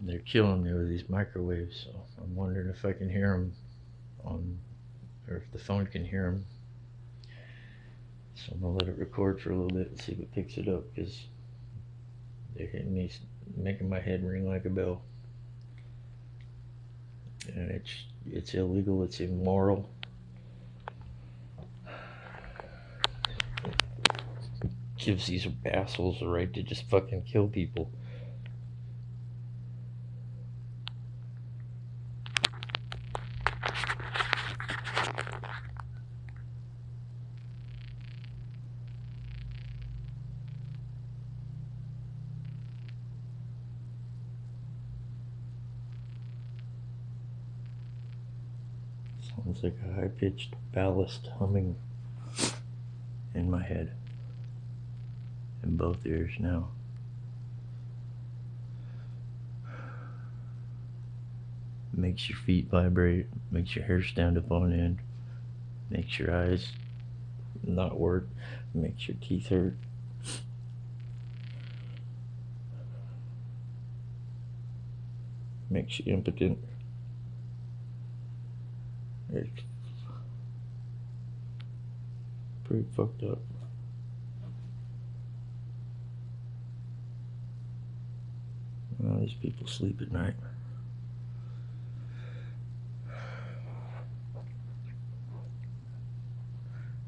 they're killing me with these microwaves. So I'm wondering if I can hear them on, or if the phone can hear them. So I'm gonna let it record for a little bit and see if it picks it up, because they're hitting me, making my head ring like a bell. And it's illegal. It's immoral. It gives these assholes the right to just fucking kill people. Sounds like a high-pitched ballast humming in my head, in both ears now. Makes your feet vibrate, makes your hair stand up on end, makes your eyes not work, makes your teeth hurt. Makes you impotent. It's pretty fucked up. Well, these people sleep at night.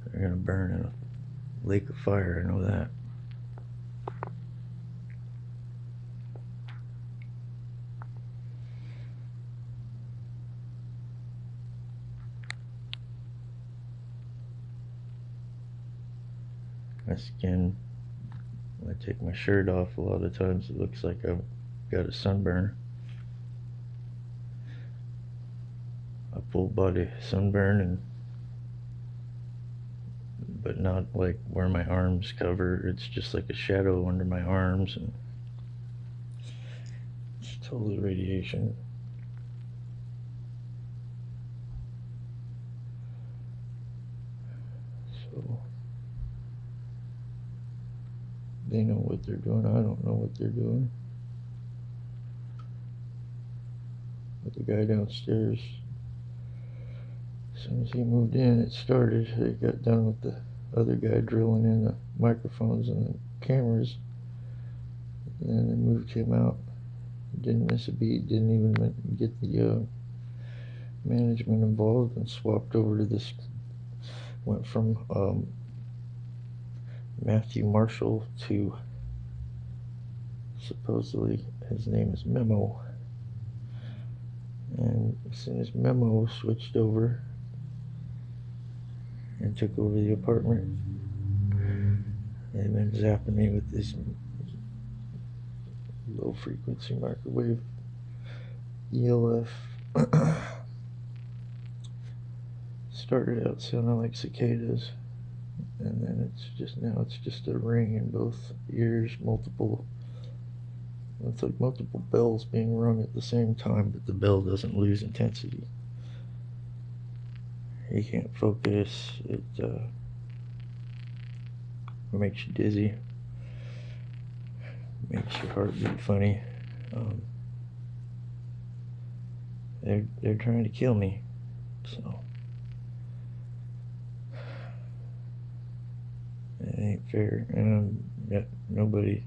They're gonna burn in a lake of fire, I know that. My skin, when I take my shirt off, a lot of times it looks like I've got a sunburn. A full body sunburn, but not like where my arms cover. It's just like a shadow under my arms, and it's totally radiation. So they know what they're doing. I don't know what they're doing. But the guy downstairs, as soon as he moved in, it started. They got done with the other guy drilling in the microphones and the cameras, and then they moved him out. Didn't miss a beat, didn't even get the management involved, and swapped over to this. Went from Matthew Marshall to, supposedly his name is Memo. And as soon as Memo switched over and took over the apartment, they've been zapping me with this low frequency microwave ELF. Started out sounding like cicadas, and then it's just a ring in both ears, it's like multiple bells being rung at the same time, but the bell doesn't lose intensity. You can't focus. It makes you dizzy, makes your heart beat funny. They're trying to kill me, so it ain't fair. And yet nobody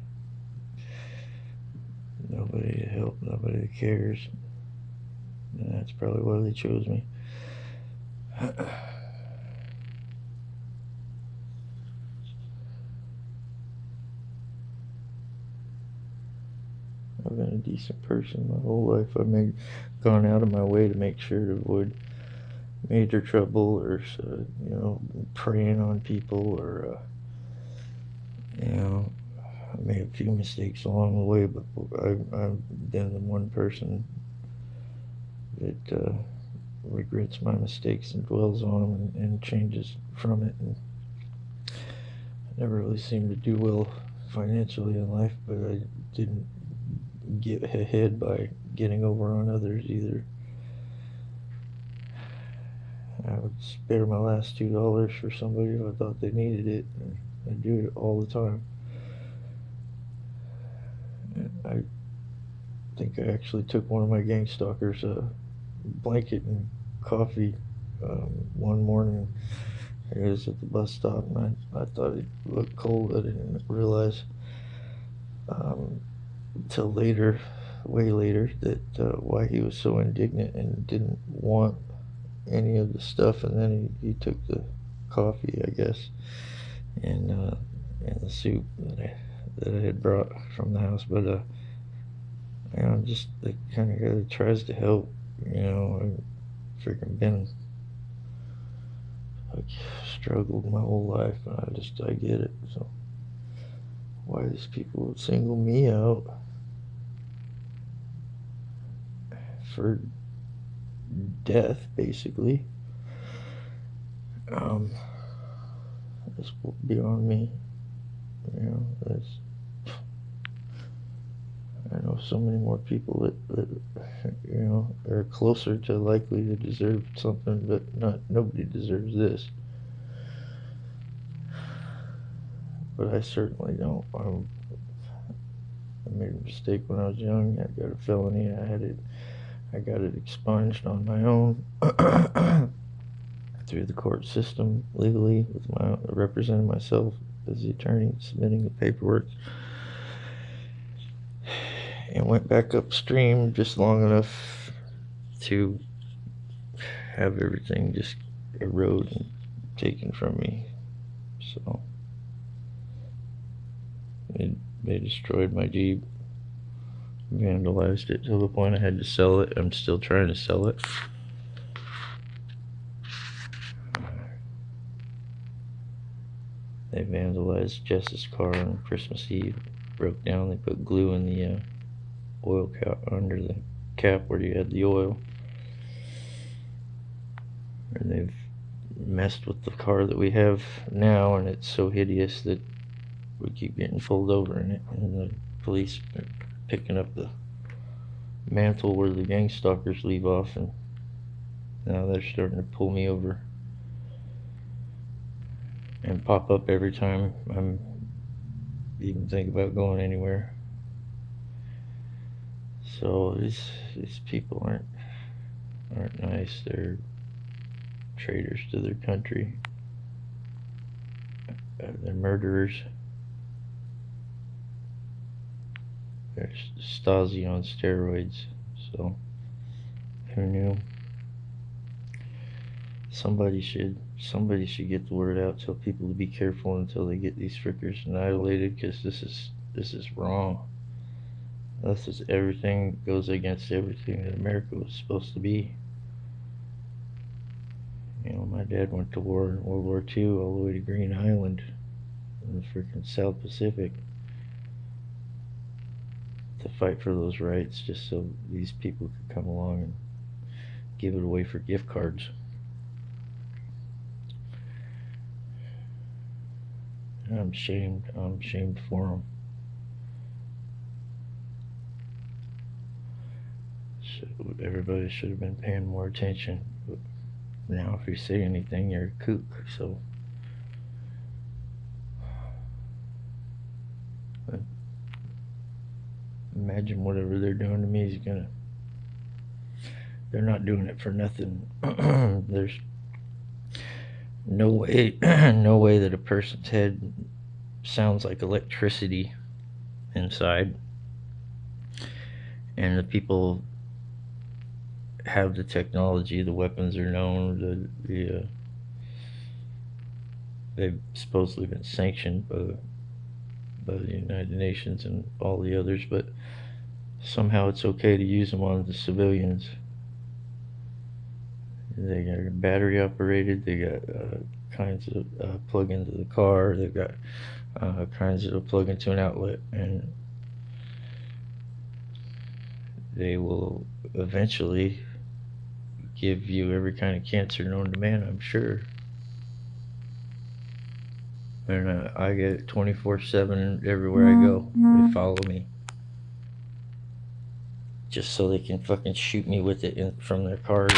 to help, nobody that cares. And that's probably why they chose me. I've been a decent person my whole life. I've gone out of my way to make sure to avoid major trouble, or preying on people, or I made a few mistakes along the way, but I've been the one person that regrets my mistakes and dwells on them and changes from it. And I never really seemed to do well financially in life, but I didn't get ahead by getting over on others either. I would spare my last $2 for somebody if I thought they needed it, and I do it all the time. And I think I actually took one of my gang stalkers' blanket and coffee one morning. I was at the bus stop, and I thought it looked cold. I didn't realize until later, way later, that why he was so indignant and didn't want any of the stuff. And then he took the coffee, I guess, and the soup that I had brought from the house. But you know, I'm just the kind of guy that tries to help. You know, I've freaking been like struggled my whole life, and I get it. So why these people would single me out for death, basically, that's beyond me. You know, I know so many more people that you know are closer to likely to deserve something, but nobody deserves this. But I certainly don't. I made a mistake when I was young. I got a felony. I got it expunged on my own through the court system legally, with representing myself as the attorney, submitting the paperwork, and went back upstream just long enough to have everything just erode and taken from me. So they destroyed my Jeep, vandalized it to the point I had to sell it. I'm still trying to sell it. They vandalized Jess's car on Christmas Eve. Broke down. They put glue in the oil cap under the cap where you had the oil. And they've messed with the car that we have now, and it's so hideous that we keep getting pulled over in it. And the police are picking up the mantle where the gang stalkers leave off, and now they're starting to pull me over and pop up every time I'm even think about going anywhere. So these people aren't nice. They're traitors to their country. They're murderers. They're Stasi on steroids. So who knew? Somebody should get the word out, tell people to be careful until they get these frickers annihilated, because this is wrong. This is everything, goes against everything that America was supposed to be. You know, my dad went to war in World War II all the way to Green Island in the freaking South Pacific to fight for those rights, just so these people could come along and give it away for gift cards. I'm ashamed for them. So everybody should have been paying more attention. But now if you say anything, you're a kook. So imagine whatever they're doing to me they're not doing it for nothing. There's no way that a person's head sounds like electricity inside, and the people have the technology. The weapons are known. They've supposedly been sanctioned by the United Nations and all the others, but somehow it's okay to use them on the civilians. They got battery operated. They got kinds of plug into the car. They've got kinds that plug into an outlet, and they will eventually give you every kind of cancer known to man, I'm sure. And I get it 24/7 everywhere I go. They follow me just so they can fucking shoot me with it from their cars.